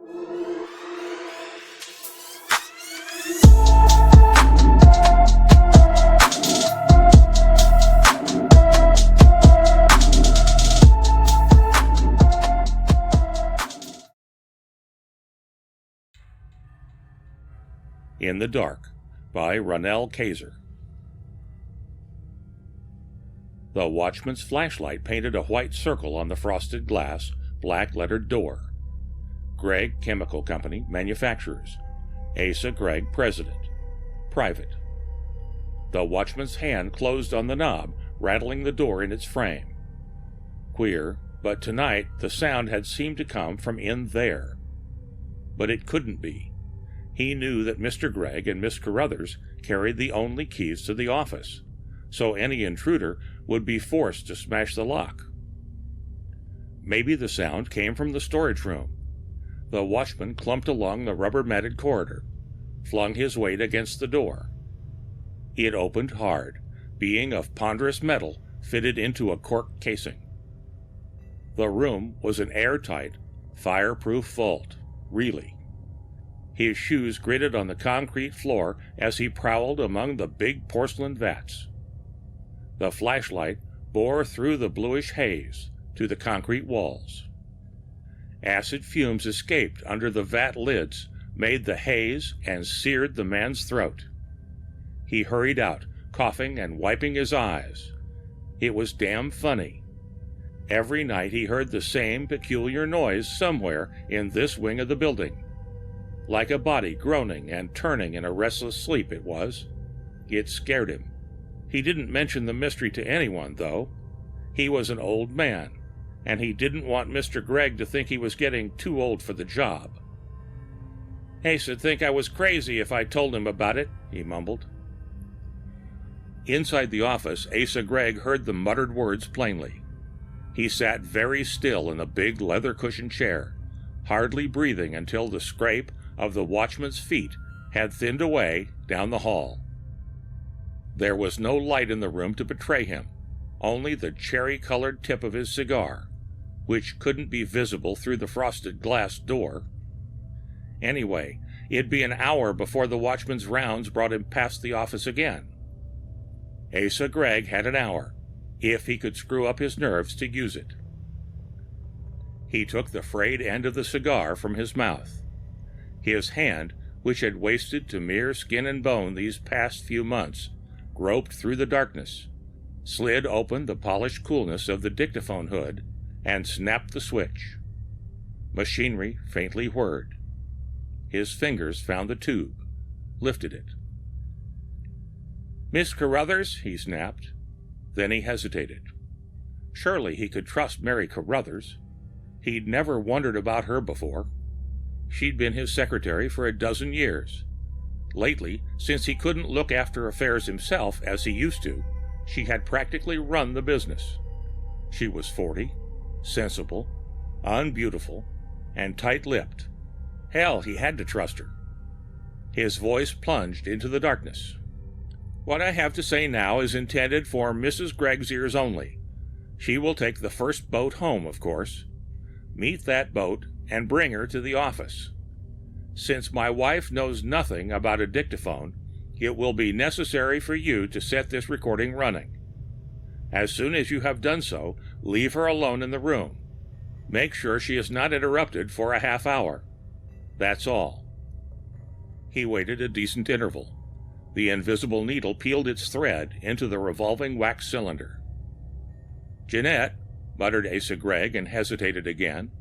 In the Dark by Ronell Kaiser. The watchman's flashlight painted a white circle on the frosted glass, black-lettered door. Gregg Chemical Company, Manufacturers. Asa Gregg, President. Private. The watchman's hand closed on the knob, rattling the door in its frame. Queer, but tonight the sound had seemed to come from in there. But it couldn't be. He knew that Mr. Gregg and Miss Carruthers carried the only keys to the office, so any intruder would be forced to smash the lock. Maybe the sound came from the storage room. The watchman clumped along the rubber-matted corridor, flung his weight against the door. It opened hard, being of ponderous metal fitted into a cork casing. The room was an airtight, fireproof vault, really. His shoes gritted on the concrete floor as he prowled among the big porcelain vats. The flashlight bore through the bluish haze to the concrete walls. Acid fumes escaped under the vat lids, made the haze, and seared the man's throat. He hurried out, coughing and wiping his eyes. It was damn funny. Every night he heard the same peculiar noise somewhere in this wing of the building. Like a body groaning and turning in a restless sleep, it was. It scared him. He didn't mention the mystery to anyone, though. He was an old man, and he didn't want Mr. Gregg to think he was getting too old for the job. "Ace'd think I was crazy if I told him about it," he mumbled. Inside the office, Asa Gregg heard the muttered words plainly. He sat very still in the big leather-cushioned chair, hardly breathing until the scrape of the watchman's feet had thinned away down the hall. There was no light in the room to betray him, only the cherry-colored tip of his cigar, which couldn't be visible through the frosted glass door. Anyway, it'd be an hour before the watchman's rounds brought him past the office again. Asa Gregg had an hour, if he could screw up his nerves to use it. He took the frayed end of the cigar from his mouth. His hand, which had wasted to mere skin and bone these past few months, groped through the darkness, slid open the polished coolness of the dictaphone hood, and snapped the switch. Machinery faintly whirred. His fingers found the tube, lifted it. "Miss Carruthers," he snapped. Then he hesitated. Surely he could trust Mary Carruthers. He'd never wondered about her before. She'd been his secretary for a dozen years. Lately, since he couldn't look after affairs himself as he used to, she had practically run the business. She was 40, sensible, unbeautiful, and tight-lipped. Hell, he had to trust her. His voice plunged into the darkness. "What I have to say now is intended for Mrs. Gregg's ears only. She will take the first boat home, of course. Meet that boat and bring her to the office. Since my wife knows nothing about a dictaphone, it will be necessary for you to set this recording running. As soon as you have done so, leave her alone in the room. Make sure she is not interrupted for a half hour. That's all." He waited a decent interval. The invisible needle peeled its thread into the revolving wax cylinder. "Jeanette," muttered Asa Gregg, and hesitated again.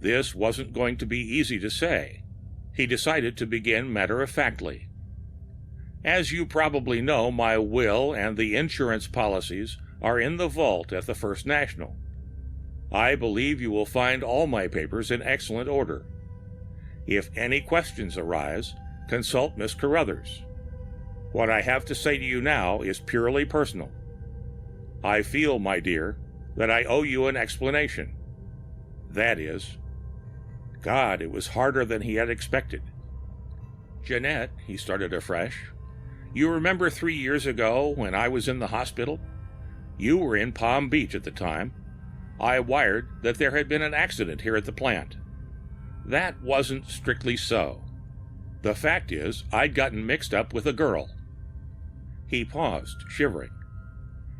This wasn't going to be easy to say. He decided to begin matter-of-factly. "As you probably know, my will and the insurance policies are in the vault at the First National. I believe you will find all my papers in excellent order. If any questions arise, consult Miss Carruthers. What I have to say to you now is purely personal. I feel, my dear, that I owe you an explanation. That is..." God, it was harder than he had expected. "Jeanette," he started afresh, "you remember 3 years ago when I was in the hospital? You were in Palm Beach at the time. I wired that there had been an accident here at the plant. That wasn't strictly so. The fact is, I'd gotten mixed up with a girl. He paused, shivering.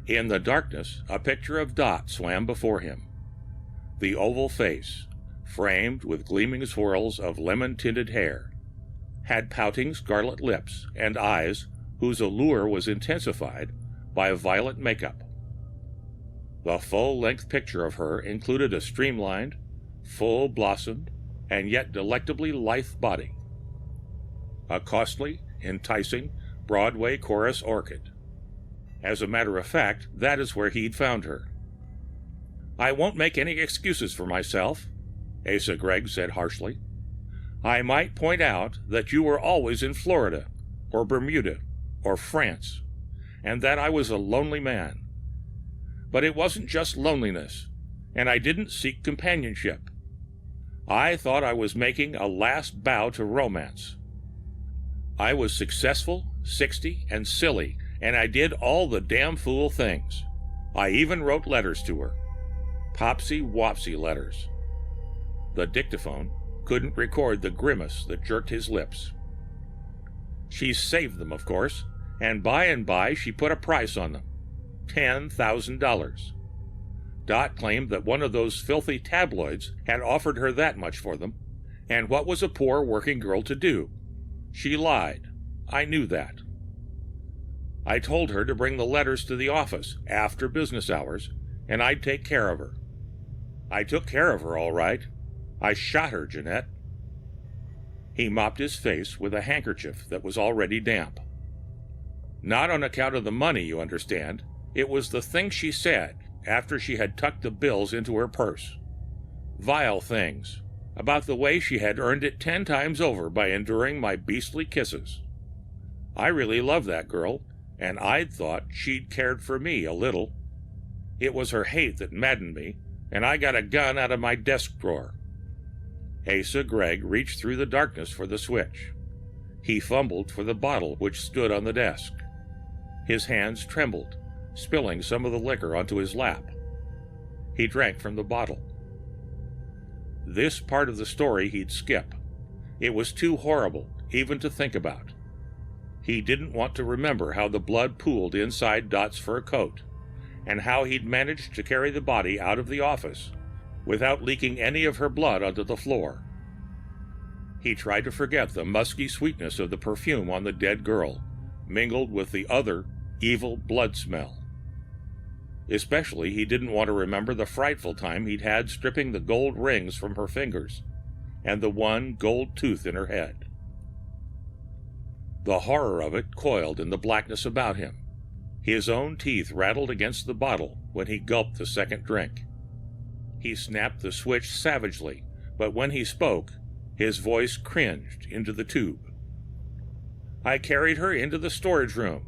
In the darkness, a picture of Dot swam before him. The oval face, framed with gleaming swirls of lemon-tinted hair, had pouting scarlet lips and eyes whose allure was intensified by violet makeup. The full-length picture of her included a streamlined, full-blossomed, and yet delectably lithe body. A costly, enticing Broadway chorus orchid. As a matter of fact, that is where he'd found her. "I won't make any excuses for myself," Asa Gregg said harshly. "I might point out that you were always in Florida, or Bermuda, or France, and that I was a lonely man. But it wasn't just loneliness, and I didn't seek companionship. I thought I was making a last bow to romance. I was successful, 60, and silly, and I did all the damn fool things. I even wrote letters to her. Popsy-wopsy letters." The dictaphone couldn't record the grimace that jerked his lips. "She saved them, of course, and by she put a price on them. $10,000. Dot claimed that one of those filthy tabloids had offered her that much for them, and what was a poor working girl to do? She lied. I knew that. I told her to bring the letters to the office after business hours, and I'd take care of her. I took care of her, all right. I shot her, Jeanette." He mopped his face with a handkerchief that was already damp. "Not on account of the money, you understand. It was the thing she said after she had tucked the bills into her purse. Vile things, about the way she had earned it 10 times over by enduring my beastly kisses. I really loved that girl, and I'd thought she'd cared for me a little. It was her hate that maddened me, and I got a gun out of my desk drawer." Asa Gregg reached through the darkness for the switch. He fumbled for the bottle which stood on the desk. His hands trembled, spilling some of the liquor onto his lap. He drank from the bottle. This part of the story he'd skip. It was too horrible even to think about. He didn't want to remember how the blood pooled inside Dot's fur coat, and how he'd managed to carry the body out of the office without leaking any of her blood onto the floor. He tried to forget the musky sweetness of the perfume on the dead girl, mingled with the other evil blood smell. Especially, he didn't want to remember the frightful time he'd had stripping the gold rings from her fingers and the one gold tooth in her head. The horror of it coiled in the blackness about him. His own teeth rattled against the bottle when he gulped the second drink. He snapped the switch savagely, but when he spoke, his voice cringed into the tube. "I carried her into the storage room.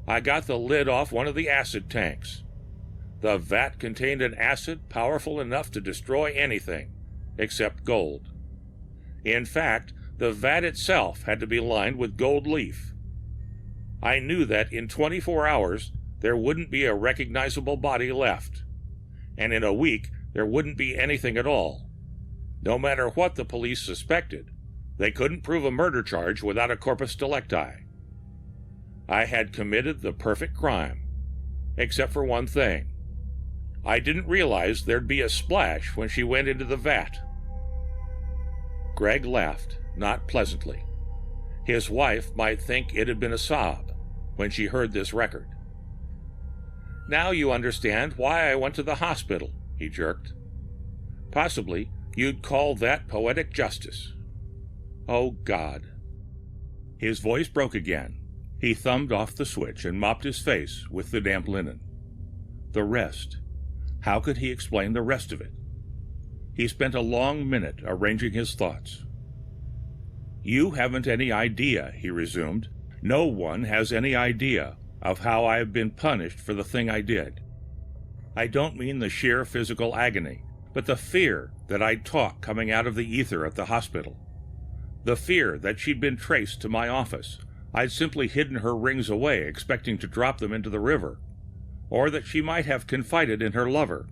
I got the lid off one of the acid tanks. The vat contained an acid powerful enough to destroy anything, except gold. In fact, the vat itself had to be lined with gold leaf. I knew that in 24 hours there wouldn't be a recognizable body left, and in a week there wouldn't be anything at all. No matter what the police suspected, they couldn't prove a murder charge without a corpus delicti. I had committed the perfect crime, except for one thing. I didn't realize there'd be a splash when she went into the vat." Gregg laughed, not pleasantly. His wife might think it had been a sob when she heard this record. "Now you understand why I went to the hospital," he jerked. "Possibly you'd call that poetic justice. Oh, God." His voice broke again. He thumbed off the switch and mopped his face with the damp linen. The rest. How could he explain the rest of it? He spent a long minute arranging his thoughts. "You haven't any idea," he resumed. "No one has any idea of how I have been punished for the thing I did. I don't mean the sheer physical agony, but the fear that I'd talk coming out of the ether at the hospital. The fear that she'd been traced to my office. I'd simply hidden her rings away, expecting to drop them into the river. Or that she might have confided in her lover.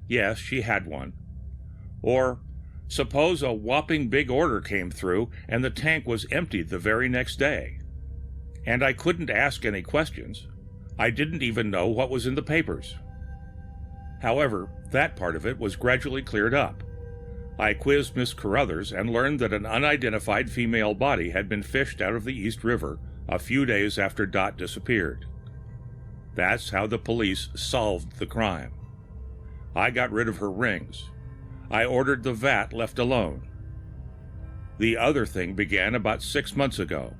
Yes, she had one. Or Suppose a whopping big order came through and the tank was emptied the very next day. And I couldn't ask any questions. I didn't even know what was in the papers. However, that part of it was gradually cleared up. I quizzed Miss Carruthers and learned that an unidentified female body had been fished out of the East River a few days after Dot disappeared. That's how the police solved the crime. I got rid of her rings. I ordered the vat left alone. The other thing began about 6 months ago.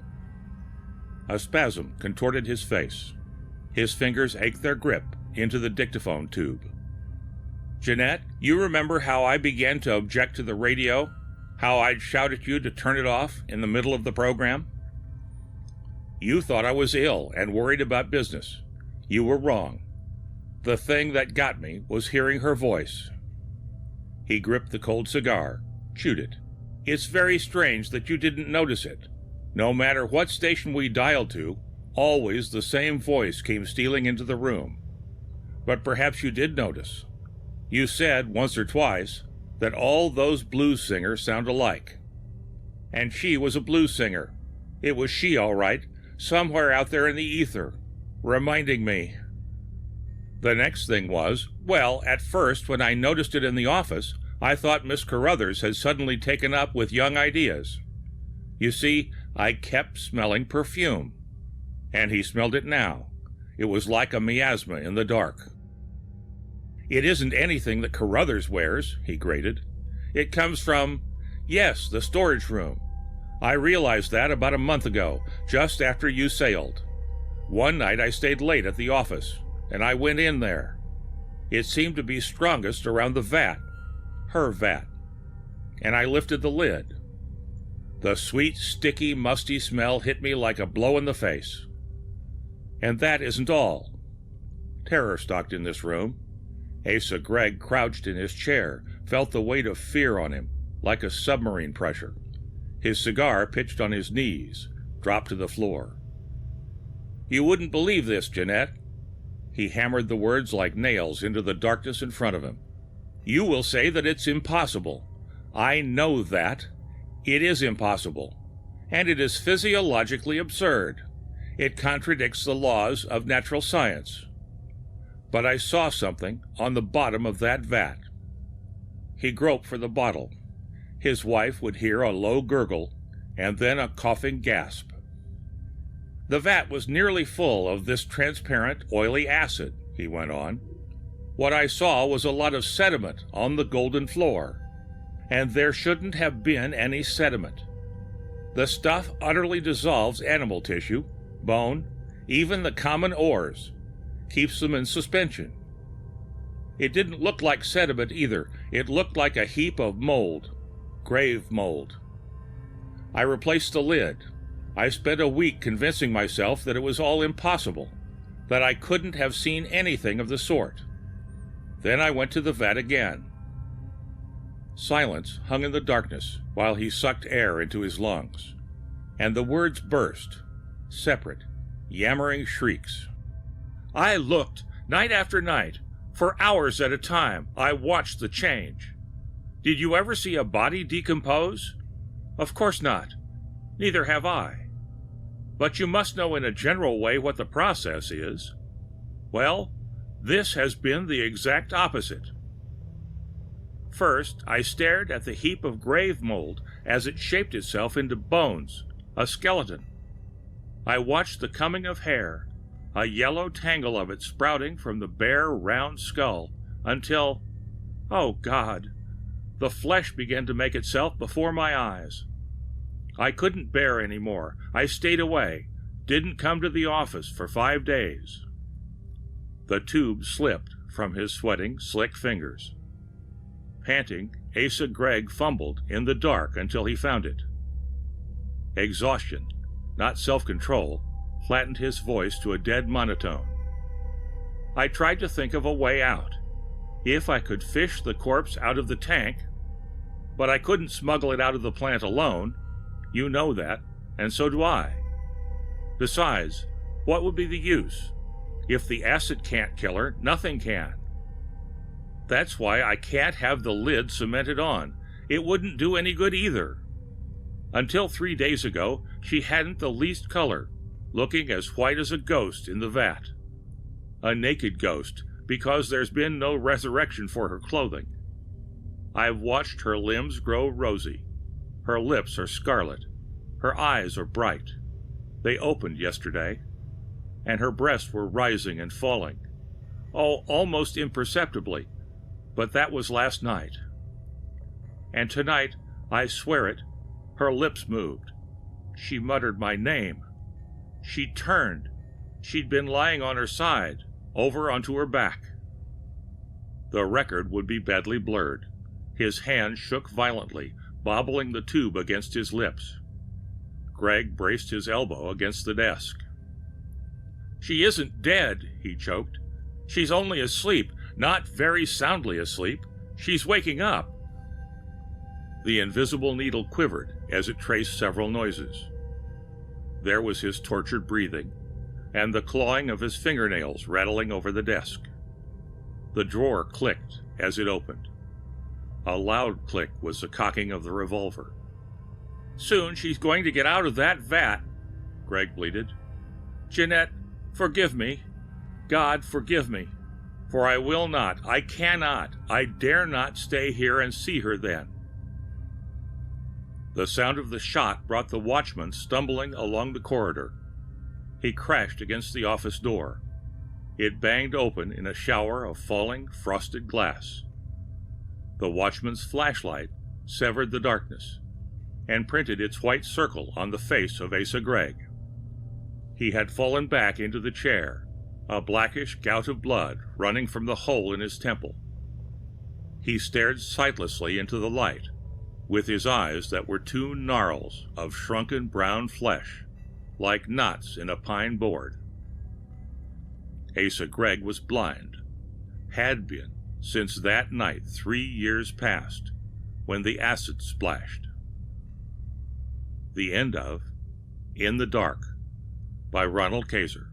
A spasm contorted his face. His fingers ached their grip into the dictaphone tube. Jeanette, you remember how I began to object to the radio? How I'd shout at you to turn it off in the middle of the program? You thought I was ill and worried about business. You were wrong. The thing that got me was hearing her voice. He gripped the cold cigar, chewed it. It's very strange that you didn't notice it. No matter what station we dialed to, always the same voice came stealing into the room. But perhaps you did notice. You said once or twice that all those blues singers sound alike. And she was a blues singer. It was she, all right, somewhere out there in the ether, reminding me. The next thing was, well, at first, when I noticed it in the office, I thought Miss Carruthers had suddenly taken up with young ideas. You see, I kept smelling perfume. And he smelled it now. It was like a miasma in the dark. It isn't anything that Carruthers wears, he grated. It comes from, yes, the storage room. I realized that about a month ago, just after you sailed. One night I stayed late at the office, and I went in there. It seemed to be strongest around the vat, her vat, and I lifted the lid. The sweet, sticky, musty smell hit me like a blow in the face. And that isn't all. Terror stalked in this room. Asa Gregg crouched in his chair, felt the weight of fear on him, like a submarine pressure. His cigar pitched on his knees, dropped to the floor. You wouldn't believe this, Jeanette. He hammered the words like nails into the darkness in front of him. You will say that it's impossible. I know that. It is impossible. And it is physiologically absurd. It contradicts the laws of natural science. But I saw something on the bottom of that vat. He groped for the bottle. His wife would hear a low gurgle and then a coughing gasp. The vat was nearly full of this transparent, oily acid, he went on. What I saw was a lot of sediment on the golden floor, and there shouldn't have been any sediment. The stuff utterly dissolves animal tissue, bone, even the common ores, keeps them in suspension. It didn't look like sediment either. It looked like a heap of mold, grave mold. I replaced the lid. I spent a week convincing myself that it was all impossible, that I couldn't have seen anything of the sort. Then I went to the vat again. Silence hung in the darkness while he sucked air into his lungs, and the words burst, separate, yammering shrieks. I looked, night after night, for hours at a time. I watched the change. Did you ever see a body decompose? Of course not. Neither have I. But you must know in a general way what the process is. Well, this has been the exact opposite. First, I stared at the heap of grave mold as it shaped itself into bones, a skeleton. I watched the coming of hair, a yellow tangle of it sprouting from the bare, round skull, until, oh God, the flesh began to make itself before my eyes. I couldn't bear any more. I stayed away, didn't come to the office for 5 days. The tube slipped from his sweating, slick fingers. Panting, Asa Gregg fumbled in the dark until he found it. Exhaustion, not self-control, flattened his voice to a dead monotone. I tried to think of a way out. If I could fish the corpse out of the tank, but I couldn't smuggle it out of the plant alone. You know that, and so do I. Besides, what would be the use? If the acid can't kill her, nothing can. That's why I can't have the lid cemented on. It wouldn't do any good either. Until 3 days ago, she hadn't the least color, looking as white as a ghost in the vat. A naked ghost, because there's been no resurrection for her clothing. I've watched her limbs grow rosy. Her lips are scarlet. Her eyes are bright. They opened yesterday, and her breasts were rising and falling. Oh, almost imperceptibly, but that was last night. And tonight, I swear it, her lips moved. She muttered my name. She turned. She'd been lying on her side, over onto her back. The record would be badly blurred. His hand shook violently, bobbling the tube against his lips. Greg braced his elbow against the desk. She isn't dead, he choked. She's only asleep, not very soundly asleep. She's waking up. The invisible needle quivered as it traced several noises. There was his tortured breathing, and the clawing of his fingernails rattling over the desk. The drawer clicked as it opened. A loud click was the cocking of the revolver. Soon she's going to get out of that vat, Greg bleated. Jeanette, forgive me. God, forgive me. For I will not, I cannot, I dare not stay here and see her then. The sound of the shot brought the watchman stumbling along the corridor. He crashed against the office door. It banged open in a shower of falling, frosted glass. The watchman's flashlight severed the darkness and printed its white circle on the face of Asa Gregg. He had fallen back into the chair, a blackish gout of blood running from the hole in his temple. He stared sightlessly into the light, with his eyes that were two gnarls of shrunken brown flesh, like knots in a pine board. Asa Gregg was blind, had been since that night 3 years past, when the acid splashed. The end of In the Dark by Ronald Kaiser.